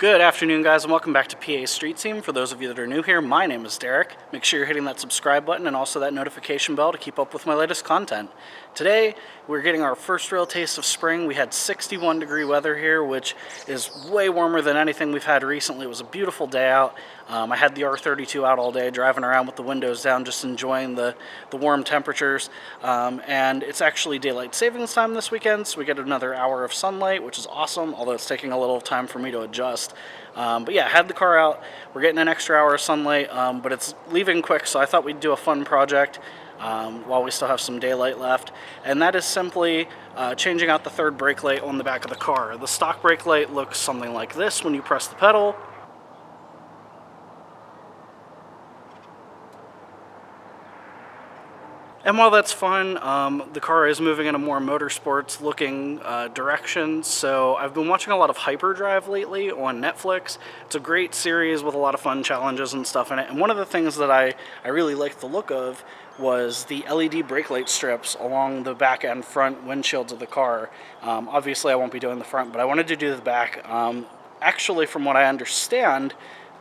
Good afternoon, guys, and welcome back to PA Street Team. For those of you that are new here, my name is Derek. Make sure you're hitting that subscribe button and also that notification bell to keep up with my latest content. Today, we're getting our first real taste of spring. We had 61-degree weather here, which is way warmer than anything we've had recently. It was a beautiful day out. I had the R32 out all day, driving around with the windows down, just enjoying the warm temperatures. And it's actually daylight savings time this weekend, so we get another hour of sunlight, which is awesome, although it's taking a little time for me to adjust. But yeah, had the car out. We're getting an extra hour of sunlight, but it's leaving quick, so I thought we'd do a fun project while we still have some daylight left. And that is simply changing out the third brake light on the back of the car. The stock brake light looks something like this when you press the pedal. And while that's fun, the car is moving in a more motorsports looking direction. So I've been watching a lot of Hyperdrive lately on Netflix. It's a great series with a lot of fun challenges and stuff in it. And one of the things that I really liked the look of was the LED brake light strips along the back and front windshields of the car. Obviously I won't be doing the front, but I wanted to do the back. Actually, from what I understand,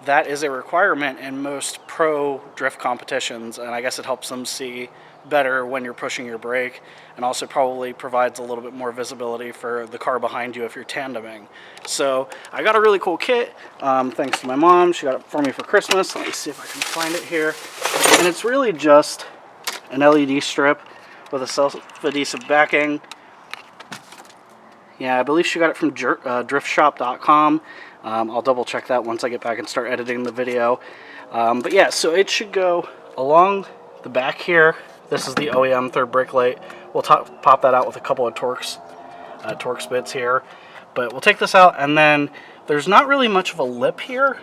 that is a requirement in most pro drift competitions, and I guess it helps them see better when you're pushing your brake, and also probably provides a little bit more visibility for the car behind you if you're tandeming. So I got a really cool kit, thanks to my mom. She got it for me for Christmas. Let me see if I can find it here. And it's really just an LED strip with a self-adhesive backing. Yeah, I believe she got it from driftshop.com. I'll double check that once I get back and start editing the video. But yeah, so it should go along the back here. This is the OEM third brake light. We'll pop that out with a couple of Torx bits here. But we'll take this out, and then there's not really much of a lip here,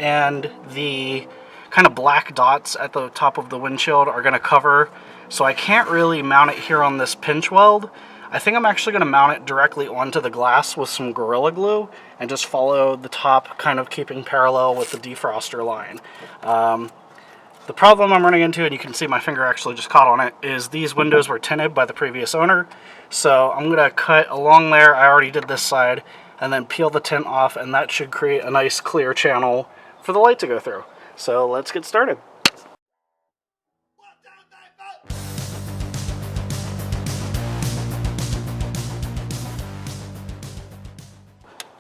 and the kind of black dots at the top of the windshield are going to cover, so I can't really mount it here on this pinch weld. I think I'm actually going to mount it directly onto the glass with some Gorilla Glue and just follow the top, kind of keeping parallel with the defroster line. The problem I'm running into, and you can see my finger actually just caught on it, is these windows were tinted by the previous owner. So I'm going to cut along there. I already did this side, and then peel the tint off, and that should create a nice clear channel for the light to go through. So let's get started.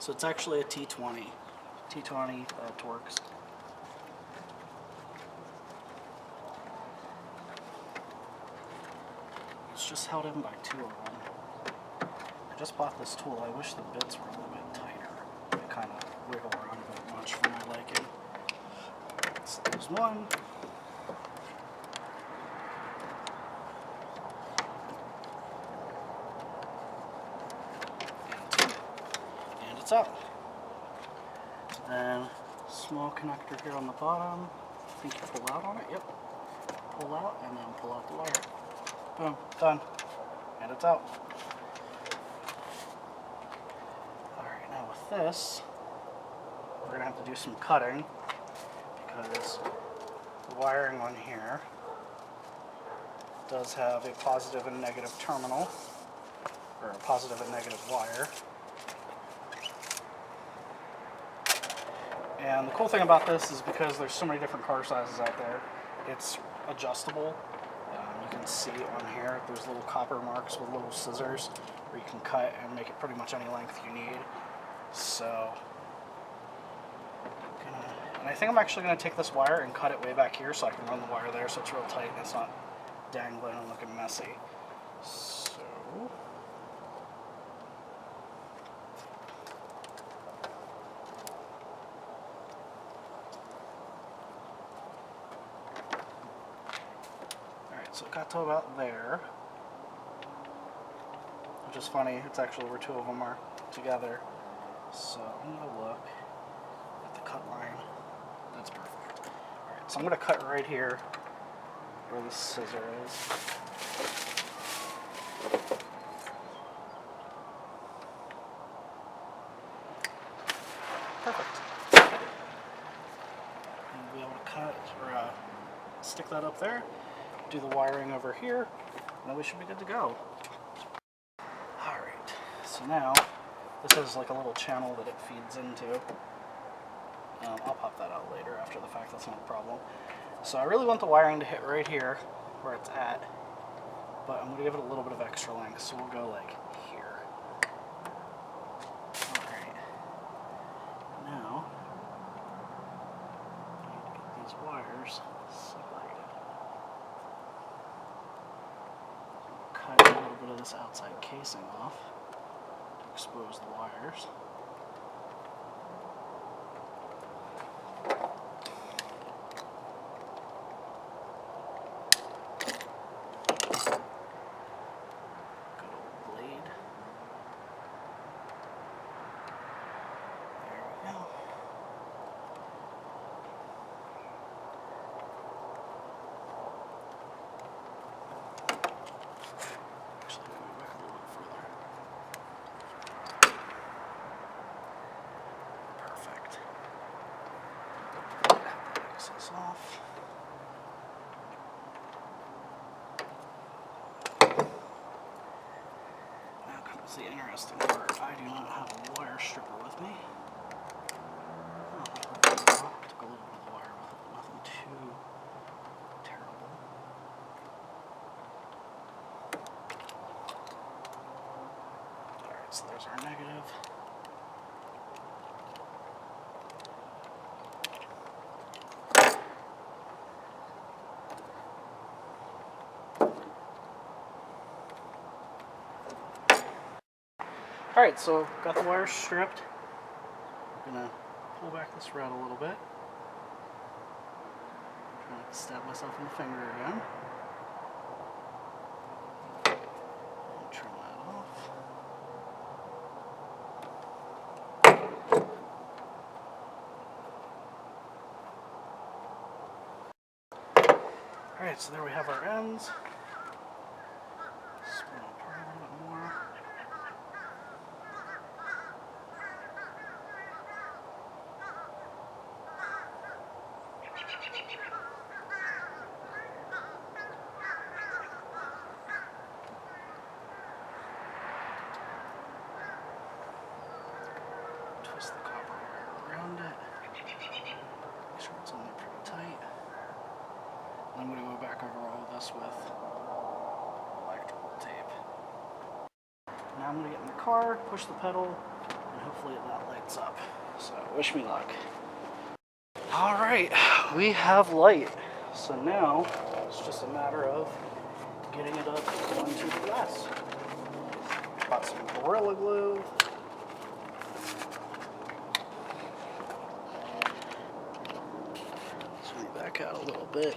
So it's actually a T20 Torx. It's just held in by two of them. I just bought this tool. I wish the bits were a little bit tighter. They kind of wiggle around a bit much for my liking. So there's one. And it's out. Then small connector here on the bottom. I think you pull out on it. Yep. Pull out and then pull out the wire. Boom, done. And it's out. Alright, now with this, we're going to have to do some cutting, because the wiring on here does have a positive and negative terminal, or a positive and negative wire. And the cool thing about this is, because there's so many different car sizes out there, it's adjustable. You can see on here there's little copper marks with little scissors where you can cut and make it pretty much any length you need. So, and I think I'm actually going to take this wire and cut it way back here so I can run the wire there so it's real tight and it's not dangling and looking messy. So, so it got to about there, which is funny. It's actually where two of them are together. So I'm going to look at the cut line. That's perfect. Alright, so I'm going to cut right here where the scissor is. Perfect. And we'll be able to cut or stick that up there. Do the wiring over here, and then we should be good to go. Alright, so now this is like a little channel that it feeds into. I'll pop that out later after the fact, that's not a problem. So I really want the wiring to hit right here where it's at, but I'm going to give it a little bit of extra length, so we'll go like here. Alright, now I need to get these wires separated. Cut a little bit of this outside casing off to expose the wires. Off. Now comes the interesting part. I do not have a wire stripper with me. Oh, I took a little bit of the wire with it, but nothing too terrible. Alright, so there's our negative. Alright, so got the wires stripped. I'm going to pull back this rod a little bit. I'm trying to stab myself in the finger again. And trim that off. Alright, so there we have our ends. Spin it apart a little bit more. Twist the copper wire around it. Make sure it's on there pretty tight. And I'm going to go back over all this with electrical tape. Now I'm going to get in the car, push the pedal, and hopefully that lights up. So wish me luck. Alright, we have light. So now it's just a matter of getting it up onto the glass. Got some Gorilla Glue. Swing it back out a little bit.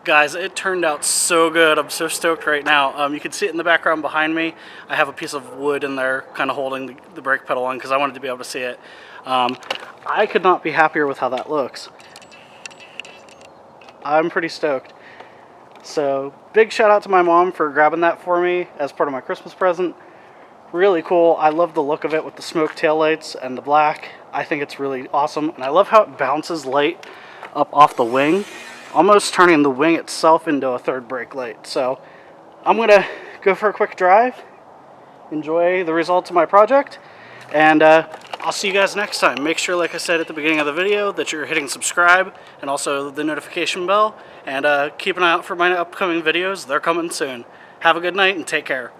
Guys, it turned out so good. I'm so stoked right now. You can see it in the background behind me. I have a piece of wood in there kind of holding the brake pedal on because I wanted to be able to see it. I could not be happier with how that looks. I'm pretty stoked. So big shout out to my mom for grabbing that for me as part of my Christmas present. Really cool. I love the look of it with the smoke taillights and the black. I think it's really awesome. And I love how it bounces light up off the wing, almost turning the wing itself into a third brake light. So I'm going to go for a quick drive, enjoy the results of my project, and I'll see you guys next time. Make sure, like I said at the beginning of the video, that you're hitting subscribe and also the notification bell, and keep an eye out for my upcoming videos. They're coming soon. Have a good night and take care.